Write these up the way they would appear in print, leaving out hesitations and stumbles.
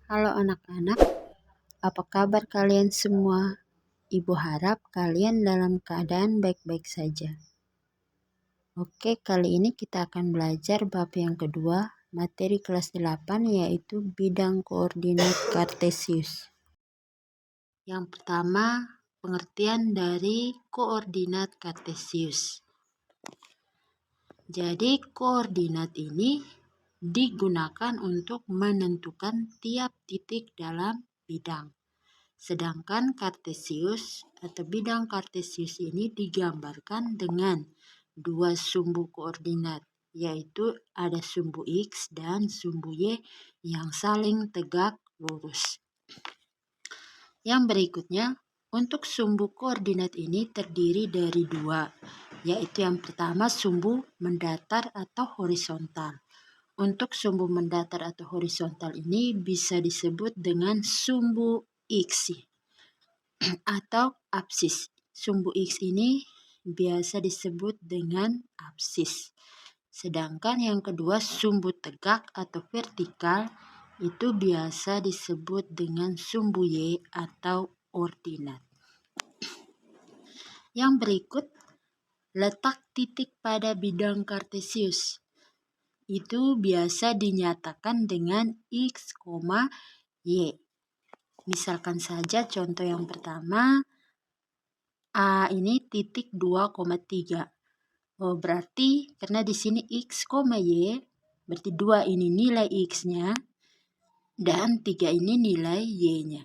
Halo anak-anak, apa kabar kalian semua? Ibu harap kalian dalam keadaan baik-baik saja. Oke, kali ini kita akan belajar bab yang kedua, materi kelas 8, yaitu bidang koordinat kartesius. Yang pertama, pengertian dari koordinat kartesius. Jadi, koordinat ini digunakan untuk menentukan tiap titik dalam bidang. Sedangkan kartesius atau bidang kartesius ini digambarkan dengan dua sumbu koordinat, yaitu ada sumbu X dan sumbu Y yang saling tegak lurus. Yang berikutnya, untuk sumbu koordinat ini terdiri dari dua, yaitu yang pertama sumbu mendatar atau horizontal. Untuk sumbu mendatar atau horizontal ini bisa disebut dengan sumbu X atau absis. Sumbu X ini biasa disebut dengan absis. Sedangkan yang kedua sumbu tegak atau vertikal itu biasa disebut dengan sumbu Y atau ordinat. Yang berikut, letak titik pada bidang kartesius itu biasa dinyatakan dengan X, Y. Misalkan saja contoh yang pertama, A ini titik 2,3. Oh, berarti karena di sini X, Y, berarti 2 ini nilai X-nya dan 3 ini nilai Y-nya.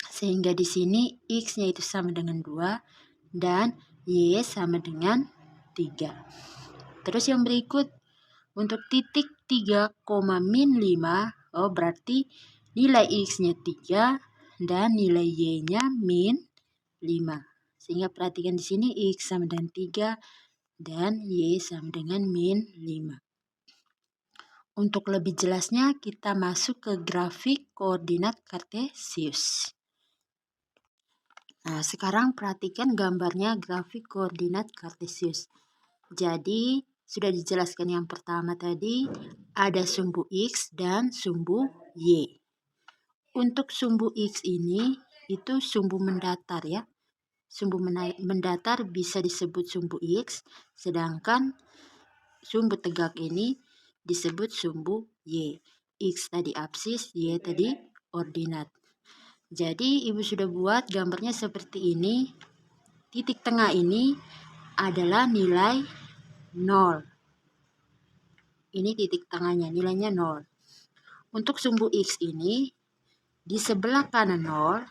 Sehingga di sini X-nya itu sama dengan 2 dan Y sama dengan 3. Terus yang berikut, untuk titik 3,-5, oh berarti nilai X-nya 3 dan nilai Y-nya -5. Sehingga perhatikan di sini X sama dengan 3 dan Y sama dengan -5. Untuk lebih jelasnya kita masuk ke grafik koordinat kartesius. Nah, sekarang perhatikan gambarnya grafik koordinat kartesius. Jadi, sudah dijelaskan yang pertama tadi, ada sumbu X dan sumbu Y. Untuk sumbu X ini, itu sumbu mendatar ya. Sumbu mendatar bisa disebut sumbu X, sedangkan sumbu tegak ini disebut sumbu Y. X tadi absis, Y tadi ordinat. Jadi Ibu sudah buat gambarnya seperti ini. Titik tengah ini adalah nilai 0. Ini titik tengahnya, nilainya 0. Untuk sumbu X ini, di sebelah kanan 0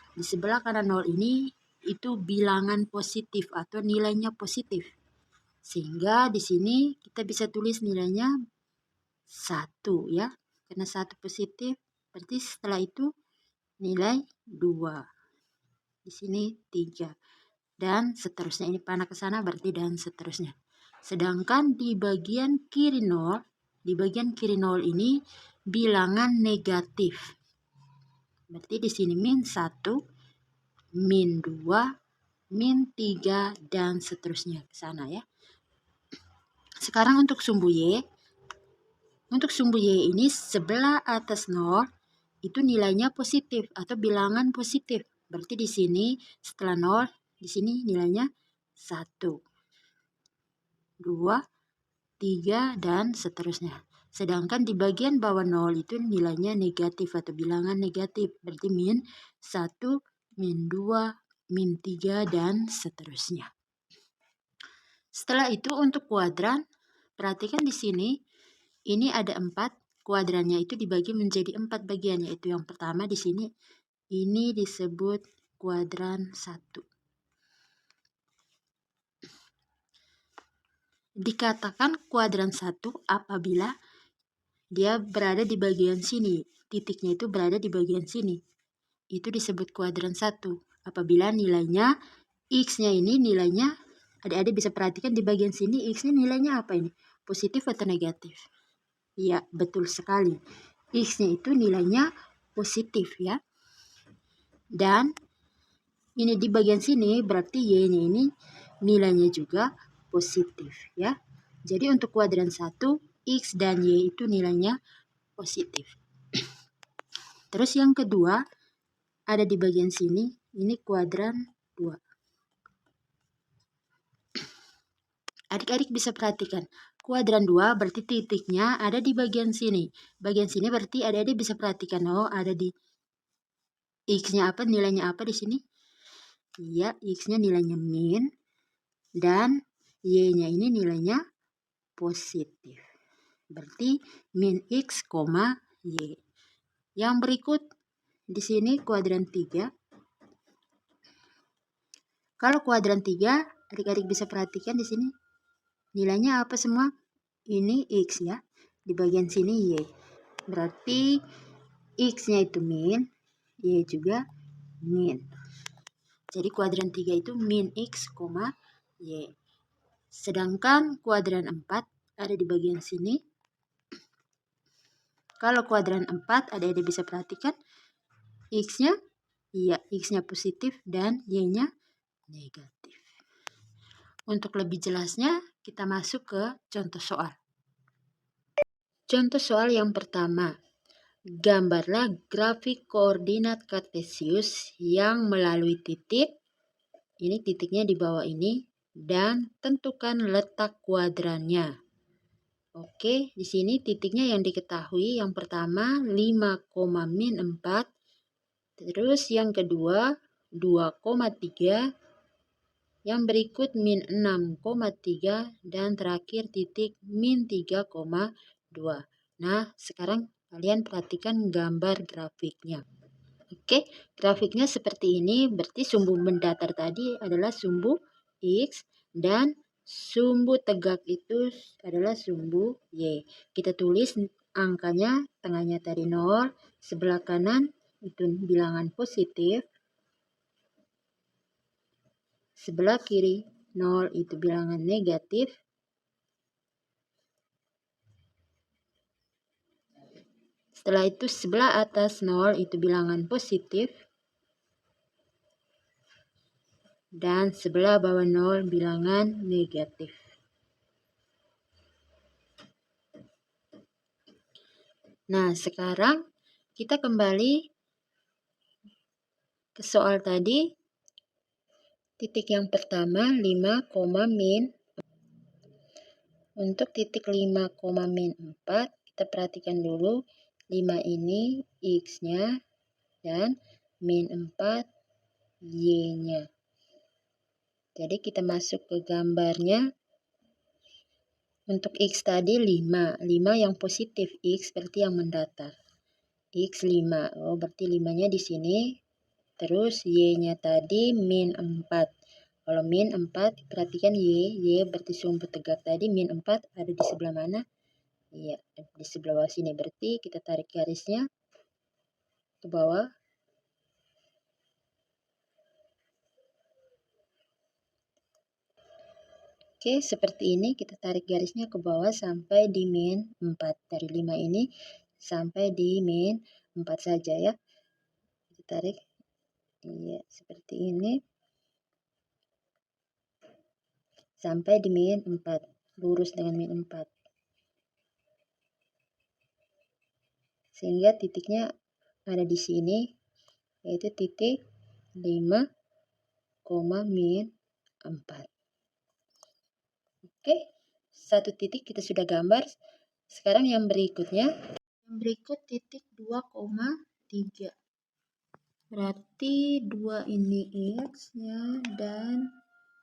ini itu bilangan positif atau nilainya positif. Sehingga di sini kita bisa tulis nilainya 1 ya. Karena 1 positif, berarti setelah itu nilai 2. Di sini 3. Dan seterusnya, ini panah ke sana berarti dan seterusnya. Sedangkan di bagian kiri 0, ini bilangan negatif. Berarti di sini -1, -2, -3 dan seterusnya ke sana ya. Sekarang untuk sumbu Y. Untuk sumbu Y ini sebelah atas 0 itu nilainya positif atau bilangan positif. Berarti di sini setelah 0, di sini nilainya 1, 2, 3 dan seterusnya. Sedangkan di bagian bawah 0 itu nilainya negatif atau bilangan negatif. Berarti -1, -2, -3 dan seterusnya. Setelah itu untuk kuadran, perhatikan di sini ini ada 4. Kuadrannya itu dibagi menjadi 4 bagian, yaitu yang pertama di sini ini disebut kuadran 1. Dikatakan kuadran 1 apabila dia berada di bagian sini, titiknya itu berada di bagian sini. Itu disebut kuadran 1. Apabila nilainya X-nya ini nilainya, adik-adik bisa perhatikan di bagian sini X-nya nilainya apa ini? Positif atau negatif? Ya, betul sekali. X-nya itu nilainya positif ya. Dan ini di bagian sini berarti Y-nya ini nilainya juga positif ya. Jadi untuk kuadran 1, X dan Y itu nilainya positif. Terus yang kedua ada di bagian sini, ini kuadran 2. Adik-adik bisa perhatikan, kuadran 2 berarti titiknya ada di bagian sini. Bagian sini berarti adik-adik bisa perhatikan, oh ada di X-nya apa, nilainya apa di sini? Iya, X-nya nilainya min, dan Y-nya ini nilainya positif. Berarti min X, Y. Yang berikut di sini kuadran 3. Kalau kuadran 3, adik-adik bisa perhatikan di sini. Nilainya apa semua? Ini X ya. Di bagian sini Y. Berarti X-nya itu min, Y juga min. Jadi kuadran 3 itu min X, Y. Sedangkan kuadran 4 ada di bagian sini. Kalau kuadran 4, adik-adik bisa perhatikan. X-nya, iya, X-nya positif dan Y-nya negatif. Untuk lebih jelasnya, kita masuk ke contoh soal. Contoh soal yang pertama. Gambarlah grafik koordinat kartesius yang melalui titik, ini titiknya di bawah ini, dan tentukan letak kuadrannya. Oke, di sini titiknya yang diketahui yang pertama 5, min 4, terus yang kedua 2,3, yang berikut min 6,3, dan terakhir titik min 3,2. Nah, sekarang kalian perhatikan gambar grafiknya. Oke, grafiknya seperti ini, berarti sumbu mendatar tadi adalah sumbu X dan sumbu tegak itu adalah sumbu Y. Kita tulis angkanya, tengahnya tadi 0, sebelah kanan itu bilangan positif, sebelah kiri 0 itu bilangan negatif, setelah itu sebelah atas 0 itu bilangan positif, dan sebelah bawah 0 bilangan negatif. Nah, sekarang kita kembali ke soal tadi. Titik yang pertama 5, min. Untuk titik 5, min 4, kita perhatikan dulu 5 ini X-nya dan min 4 Y-nya. Jadi kita masuk ke gambarnya. Untuk X tadi 5 yang positif, X berarti yang mendatar. X 5, oh berarti 5-nya di sini. Terus Y-nya tadi min 4. Kalau min 4, perhatikan Y berarti sumbu tegak tadi, min 4 ada di sebelah mana? Iya, di sebelah bawah sini. Berarti kita tarik garisnya ke bawah. Oke, seperti ini kita tarik garisnya ke bawah sampai di min 4. Dari 5 ini sampai di min 4 saja ya. Kita tarik. Iya, seperti ini. Sampai di min 4. Lurus dengan min 4. Sehingga titiknya ada di sini, yaitu titik 5, min 4. Oke, satu titik kita sudah gambar. Sekarang yang berikutnya. Yang berikut titik 2,3. Berarti 2 ini X-nya dan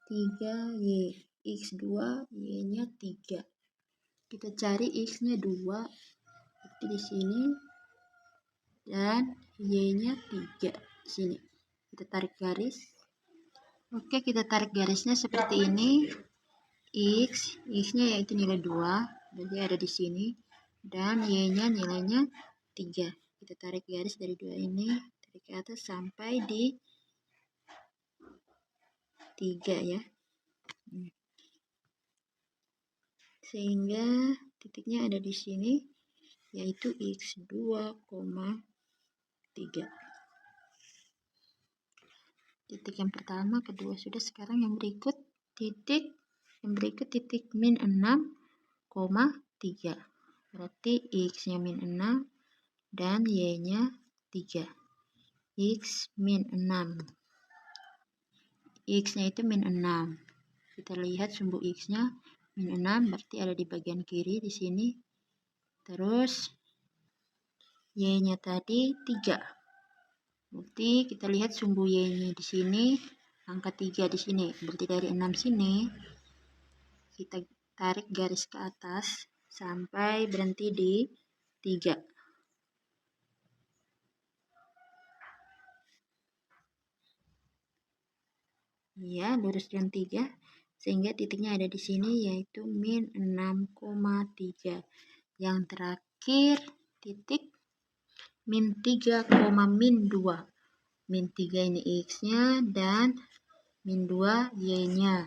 3 Y. X2, Y-nya 3. Kita cari X-nya 2. Berarti di sini. Dan Y-nya 3. Di sini. Kita tarik garis. Oke, kita tarik garisnya seperti ini. X-nya yaitu nilai 2. Berarti ada di sini. Dan Y-nya nilainya 3. Kita tarik garis dari 2 ini. Tarik ke atas sampai di 3 ya. Sehingga titiknya ada di sini, yaitu X2,3. Titik yang pertama, kedua sudah. Sekarang yang berikut titik min 6,3. Berarti X-nya min 6 dan Y-nya 3. X min 6. X-nya itu min 6. Kita lihat sumbu X-nya min 6, berarti ada di bagian kiri di sini. Terus Y-nya tadi 3. Berarti kita lihat sumbu Y-nya di sini, angka 3 di sini. Berarti dari 6 sini, kita tarik garis ke atas sampai berhenti di 3. Ya, luruskan 3 sehingga titiknya ada di sini, yaitu min 6,3. Yang terakhir titik min 3, min 2. Min 3 ini X-nya dan min 2 Y-nya.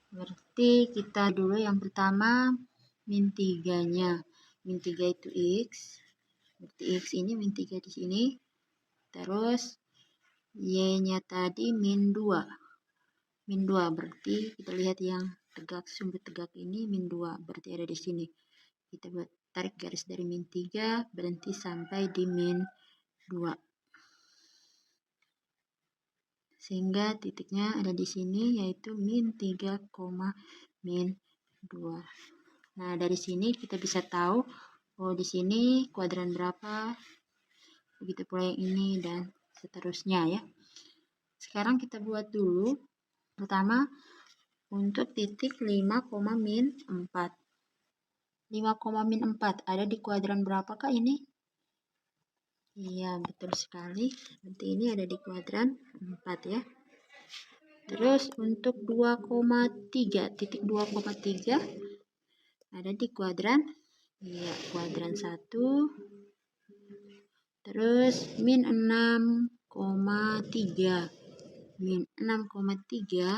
Berarti kita dulu yang pertama min 3-nya. Min 3 itu X. Berarti X ini min 3 di sini. Terus Y-nya tadi min 2. Min 2 berarti kita lihat yang tegak, sumbu tegak ini min 2. Berarti ada di sini. Kita buat tarik garis dari min 3 berhenti sampai di min 2. Sehingga titiknya ada di sini, yaitu min 3, min 2. Nah, dari sini kita bisa tahu oh di sini kuadran berapa, begitu pula yang ini dan seterusnya ya. Sekarang kita buat dulu pertama untuk titik 5, min 4. 5, min 4 ada di kuadran berapakah ini? Iya, betul sekali. Berarti ini ada di kuadran 4 ya. Terus untuk 2,3, titik 2,3 ada di kuadran, iya, kuadran 1. Terus min 6,3. Min 6,3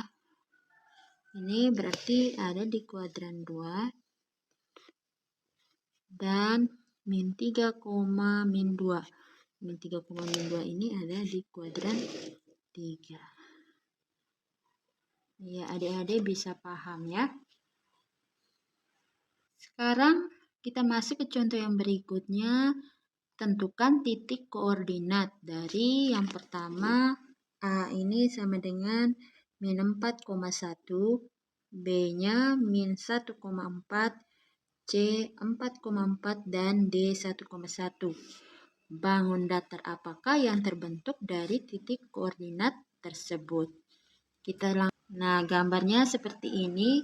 ini berarti ada di kuadran 2. Dan min 3, min 2. Min 3, min 2 ini ada di kuadran 3. Ya, adik-adik bisa paham ya. Sekarang kita masuk ke contoh yang berikutnya. Tentukan titik koordinat dari yang pertama A ini sama dengan min 4,1, B-nya min 1,4, C 4,4, dan D 1,1. Bangun datar apakah yang terbentuk dari titik koordinat tersebut? Nah, gambarnya seperti ini.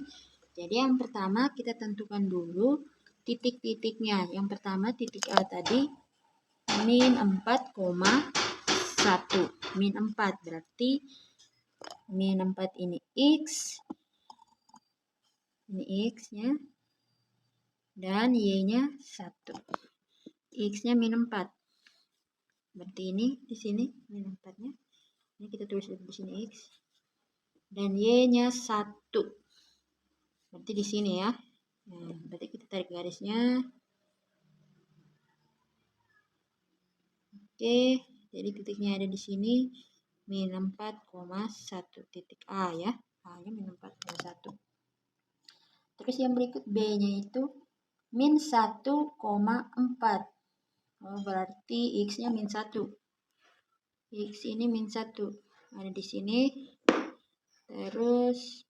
Jadi yang pertama kita tentukan dulu titik-titiknya. Yang pertama titik A tadi min 4,1. Min 4 berarti min 4 ini X. Ini X-nya. Dan Y-nya 1. X-nya min 4. Berarti ini di sini min 4-nya. Ini kita tulis di sini X. Dan Y-nya 1. Berarti di sini ya. Nah, berarti kita tarik garisnya. Oke, jadi titiknya ada di sini min 4,1 titik A ya. A-nya min 4,1. Terus yang berikut B-nya itu min 1,4. Oh, berarti X-nya min 1. X ini min 1. Ada di sini. Terus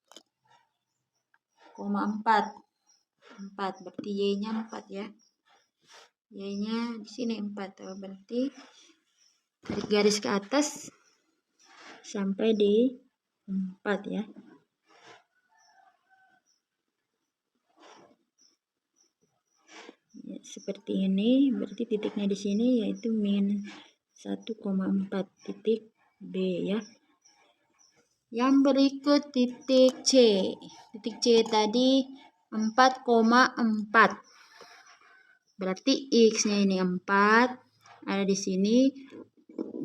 4. 4 berarti Y-nya 4 ya. Y-nya di sini 4. Oh, berarti tarik garis ke atas sampai di 4 ya. Ya, seperti ini. Berarti titiknya di sini yaitu min 1,4 titik B ya. Yang berikut titik C. Titik C tadi 4,4. Berarti X-nya ini 4 ada di sini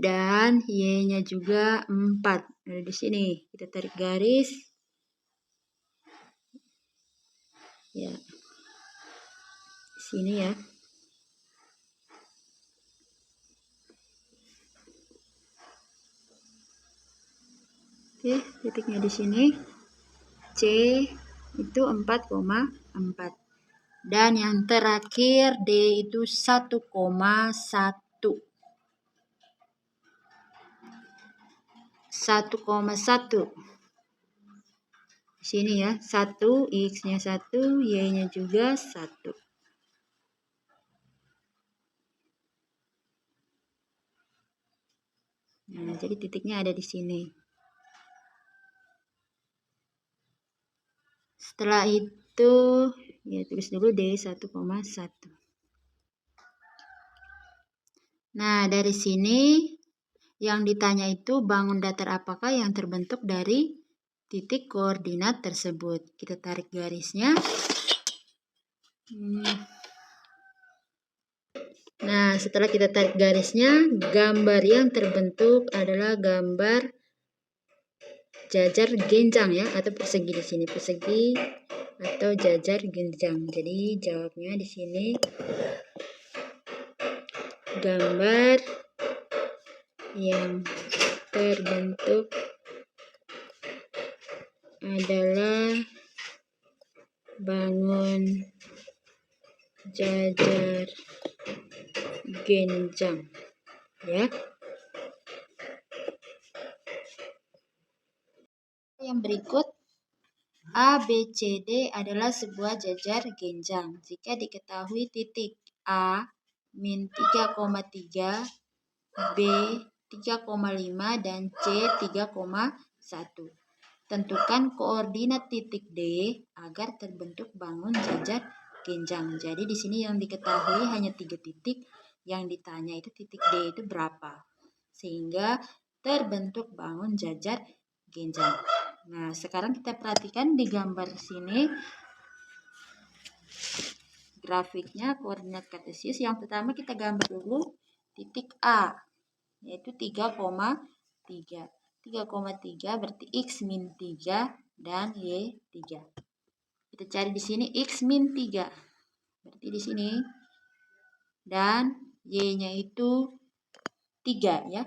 dan Y-nya juga 4 ada di sini. Kita tarik garis. Ya. Sini ya. Oke, titiknya di sini. C itu 4,4. Dan yang terakhir D itu 1,1. 1,1. Di sini ya, 1, X-nya 1, Y-nya juga 1. Nah, jadi titiknya ada di sini. Setelah itu, ya tulis dulu D 1,1. Nah, dari sini yang ditanya itu bangun datar apakah yang terbentuk dari titik koordinat tersebut. Kita tarik garisnya. Nah, setelah kita tarik garisnya, gambar yang terbentuk adalah gambar jajar genjang ya, atau persegi di sini, persegi atau jajar genjang. Jadi jawabnya di sini gambar yang terbentuk adalah bangun jajar genjang ya. Yang berikut, A, B, C, D adalah sebuah jajar genjang jika diketahui titik A min 3,3, B 3,5 dan C 3,1. Tentukan koordinat titik D agar terbentuk bangun jajar genjang. Jadi di sini yang diketahui hanya 3 titik, yang ditanya itu titik D itu berapa, sehingga terbentuk bangun jajar genjang. Nah, sekarang kita perhatikan di gambar sini grafiknya koordinat kartesius. Yang pertama kita gambar dulu titik A, yaitu 3,3. 3,3 berarti X min 3 dan Y 3. Kita cari di sini X min 3. Berarti di sini. Dan Y-nya itu 3 ya.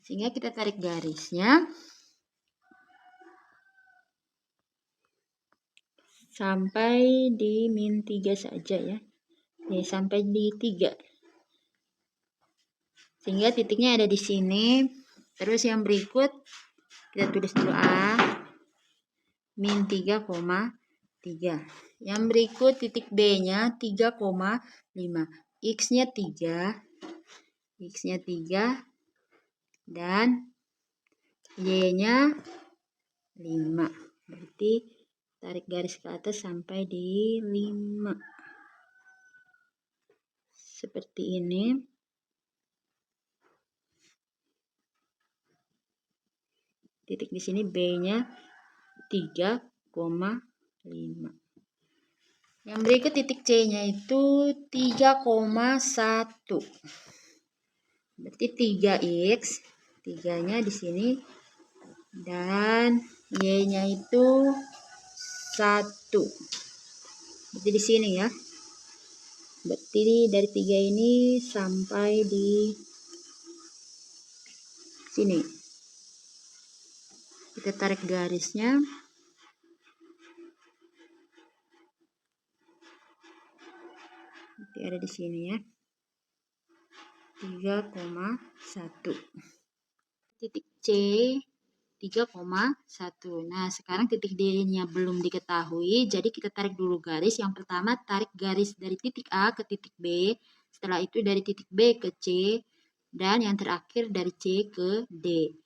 Sehingga kita tarik garisnya sampai di min 3 saja ya. Nih, sampai di 3. Sehingga titiknya ada di sini. Terus yang berikut kita tulis dulu A min 3,3. Yang berikut titik B-nya 3,5. X-nya 3. X-nya 3 dan Y-nya 5. Berarti tarik garis ke atas sampai di 5. Seperti ini. Titik di sini B-nya 3,5. Yang berikut titik C-nya itu 3,1. Berarti 3X, 3-nya di sini, dan Y-nya itu 1. Berarti di sini ya. Berarti dari 3 ini sampai di sini. Kita tarik garisnya. Nanti ada di sini ya. 3,1. Titik C 3,1. Nah, sekarang titik D-nya belum diketahui, jadi kita tarik dulu garis. Yang pertama tarik garis dari titik A ke titik B, setelah itu dari titik B ke C, dan yang terakhir dari C ke D.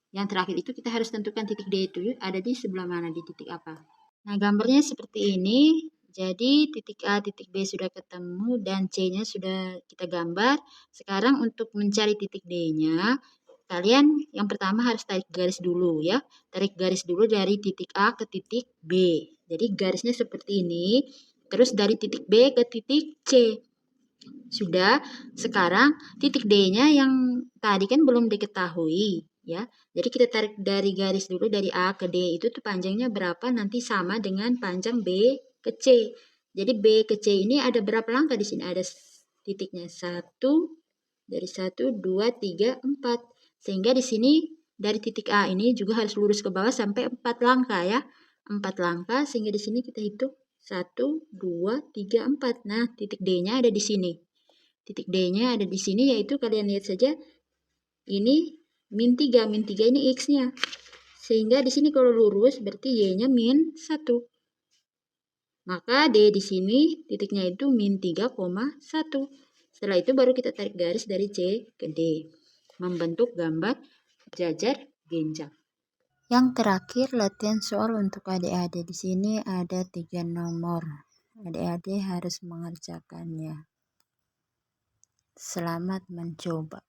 Yang terakhir itu kita harus tentukan titik D itu ada di sebelah mana, di titik apa. Nah, gambarnya seperti ini. Jadi titik A, titik B sudah ketemu dan C-nya sudah kita gambar. Sekarang untuk mencari titik D-nya, kalian yang pertama harus tarik garis dulu ya. Tarik garis dulu dari titik A ke titik B. Jadi garisnya seperti ini. Terus dari titik B ke titik C. Sudah, sekarang titik D-nya yang tadi kan belum diketahui ya. Jadi kita tarik dari garis dulu dari A ke D itu tuh panjangnya berapa, nanti sama dengan panjang B ke C. Jadi B ke C ini ada berapa langkah di sini? Ada titiknya 1, dari 1, 2, 3, 4. Sehingga di sini dari titik A ini juga harus lurus ke bawah sampai 4 langkah ya. 4 langkah, sehingga di sini kita hitung 1, 2, 3, 4. Nah, titik D-nya ada di sini. Titik D-nya ada di sini, yaitu kalian lihat saja ini min 3. Min 3 ini X-nya. Sehingga di sini kalau lurus berarti Y-nya min 1. Maka D di sini titiknya itu min 3,1. Setelah itu baru kita tarik garis dari C ke D. Membentuk gambar jajar genjang. Yang terakhir latihan soal untuk adik-adik. Di sini ada 3 nomor. Adik-adik harus mengerjakannya. Selamat mencoba.